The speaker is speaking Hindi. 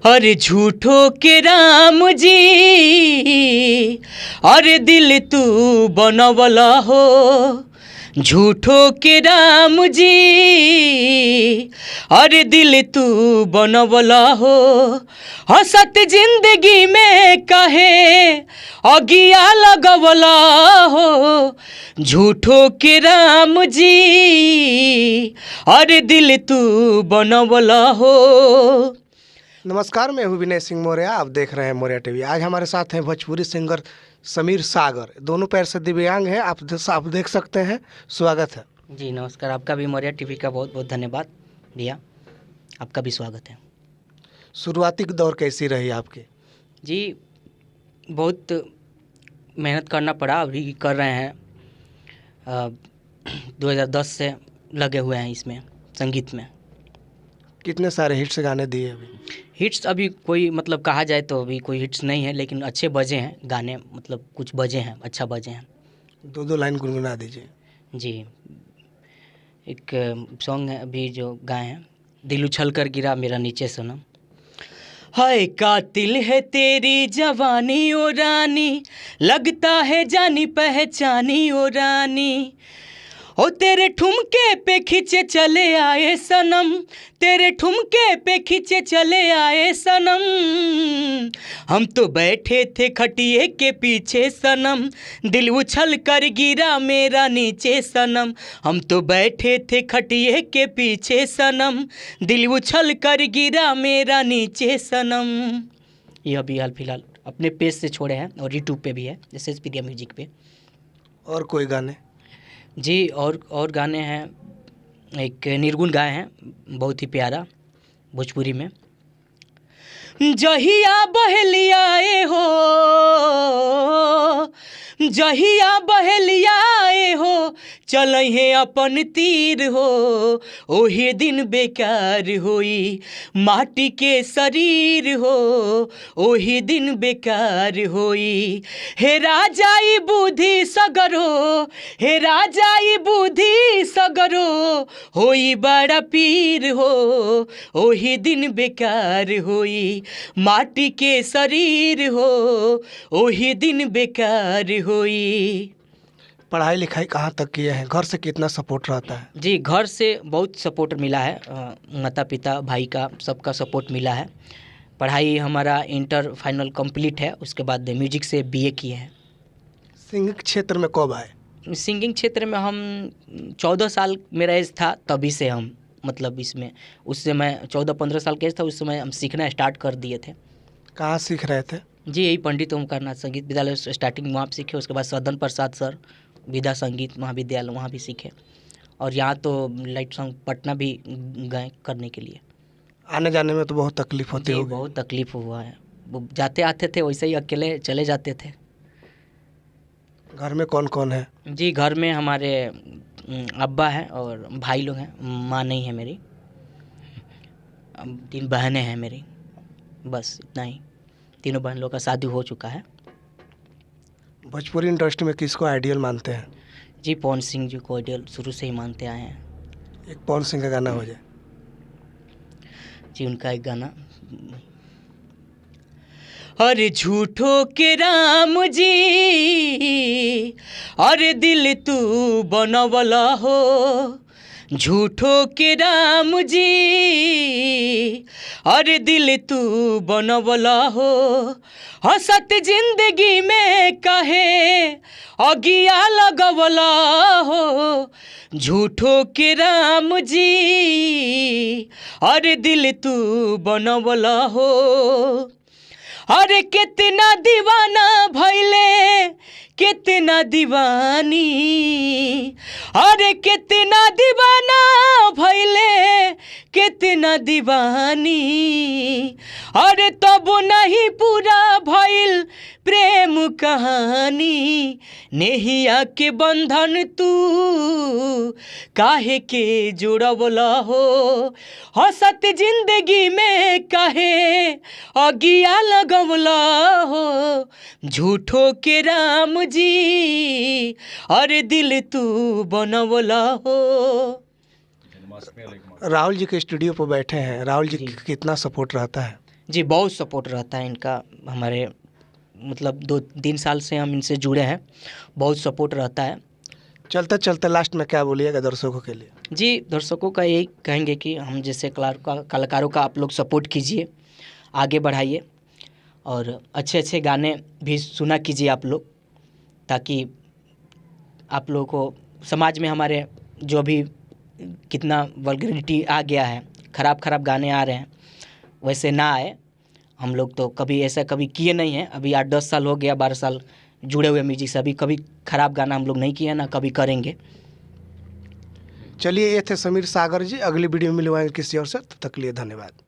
अरे झूठो के राम जी, अरे दिल तू बनवला हो। झूठो के राम जी, अरे दिल तू बनवला हो। हंसत जिंदगी में कहे अगिया लगवला हो। झूठो के राम जी, अरे दिल तू बनवला हो। नमस्कार, मैं हूँ विनय सिंह मौर्य। आप देख रहे हैं मौर्य टीवी। आज हमारे साथ हैं भोजपुरी सिंगर समीर सागर। दोनों पैर से दिव्यांग हैं, आप देख सकते हैं। स्वागत है जी। नमस्कार, आपका भी मौर्य टीवी का बहुत बहुत धन्यवाद भैया, आपका भी स्वागत है। शुरुआती दौर कैसी रही आपकी? जी, बहुत मेहनत करना पड़ा, अभी कर रहे हैं। 2010 से लगे हुए हैं इसमें, संगीत में। कितने सारे हिट्स गाने दिए अभी? हिट्स अभी कोई मतलब कहा जाए तो अभी कोई हिट्स नहीं है, लेकिन अच्छे बजे हैं गाने, मतलब कुछ बजे हैं, अच्छा बजे हैं। दो लाइन गुनगुना दीजिए। जी, एक सॉन्ग है अभी जो गाए हैं, दिल उछल कर गिरा मेरा नीचे सनम। हाय कातिल है तेरी जवानी ओ रानी, लगता है जानी पहचानी ओ रानी। ओ तेरे ठुमके पे खींचे चले आए सनम, तेरे ठुमके पे खींचे चले आए सनम। हम तो बैठे थे खटिए के पीछे सनम, दिल उछल कर गिरा मेरा नीचे सनम। हम तो बैठे थे खटिए के पीछे सनम, दिल उछल कर गिरा मेरा नीचे सनम। यह अभी हाल फिलहाल अपने पेज से छोड़े हैं और यूट्यूब पे भी है, जैसे प्रिया म्यूजिक पे। और कोई गाने? जी, और गाने हैं, एक निर्गुण गाए हैं, बहुत ही प्यारा भोजपुरी में। जहिया बहलियाए हो, जहिया बहलियाए हो, चलहे अपन तीर हो। ओहे दिन बेकार होई माटी के शरीर हो, ओही दिन बेकार होई। हे राजाई बुद्धि सगरो, हे राजाई बुद्धि सगरो, होई बड़ा पीर हो। ओही दिन बेकार होई माटी के शरीर हो, ओही दिन बेकार होई। पढ़ाई लिखाई कहाँ तक किए हैं? घर से कितना सपोर्ट रहता है? जी, घर से बहुत सपोर्ट मिला है, माता पिता भाई का सबका सपोर्ट मिला है। पढ़ाई हमारा इंटर फाइनल कंप्लीट है, उसके बाद म्यूजिक से बीए किए हैं। सिंगिंग क्षेत्र में कब आए? सिंगिंग क्षेत्र में हम 14 साल मेरा एज था, तभी से हम मतलब इसमें, उससे मैं 14-15 साल का एज था, उस समय हम सीखना स्टार्ट कर दिए थे। कहाँ सीख रहे थे? जी, यही पंडित ओमकारनाथ संगीत विद्यालय स्टार्टिंग वहाँ सीखे, उसके बाद सदन प्रसाद सर विद्या संगीत महाविद्यालय वहाँ भी सीखे, और यहाँ तो लाइट सॉन्ग पटना भी गए करने के लिए। आने जाने में तो बहुत तकलीफ होती होगी? बहुत तकलीफ हुआ है, वो जाते आते थे वैसे ही अकेले चले जाते थे। घर में कौन कौन है? जी, घर में हमारे अब्बा हैं और भाई लोग हैं, माँ नहीं है मेरी। 3 बहनें हैं मेरी, बस इतना ही। तीनों बहन लोग का शादी हो चुका है। भोजपुरी इंडस्ट्री में किसको आइडियल मानते हैं? जी, पवन सिंह जी को आइडियल शुरू से ही मानते आए हैं। एक पवन सिंह का गाना हो जाए। जी, उनका एक गाना। अरे झूठो के राम जी, अरे दिल तू बनवला हो। झूठो के राम जी, अरे दिल तू बनवला हो। हंसत जिंदगी में कहे अगिया लगवला हो। झूठो के राम जी, अरे दिल तू बनवला हो। अरे कितना दीवाना भइले, कितना दीवानी, अरे कितना दीवाना भइले, कितना दीवानी। अरे तब नहीं पूरा भइल प्रेम कहानी। नेहिया के बंधन तू काहे के जुड़वला हो। हंसत जिंदगी में काहे अगिया लगवला हो। झूठो के राम जी, अरे दिल तू बनवला हो। राहुल जी के स्टूडियो पर बैठे हैं। राहुल जी कितना सपोर्ट रहता है? जी बहुत सपोर्ट रहता है इनका हमारे, मतलब 2-3 साल से हम इनसे जुड़े हैं, बहुत सपोर्ट रहता है। चलते चलते लास्ट में क्या बोलिएगा दर्शकों के लिए? जी दर्शकों का यही कहेंगे कि हम जैसे कलाकारों का आप लोग सपोर्ट कीजिए, आगे बढ़ाइए और अच्छे अच्छे गाने भी सुना कीजिए आप लोग, ताकि आप लोगों को समाज में हमारे जो भी कितना वल्गैरिटी आ गया है, ख़राब ख़राब गाने आ रहे हैं, वैसे ना आए। हम लोग तो कभी ऐसा कभी किए नहीं हैं, अभी 8-10 साल हो गया, 12 साल जुड़े हुए म्यूजिक से, अभी कभी ख़राब गाना हम लोग नहीं किए ना कभी करेंगे। चलिए, ये थे समीर सागर जी। अगली वीडियो में मिलवाएंगे किसी और से, तब तक के लिए धन्यवाद।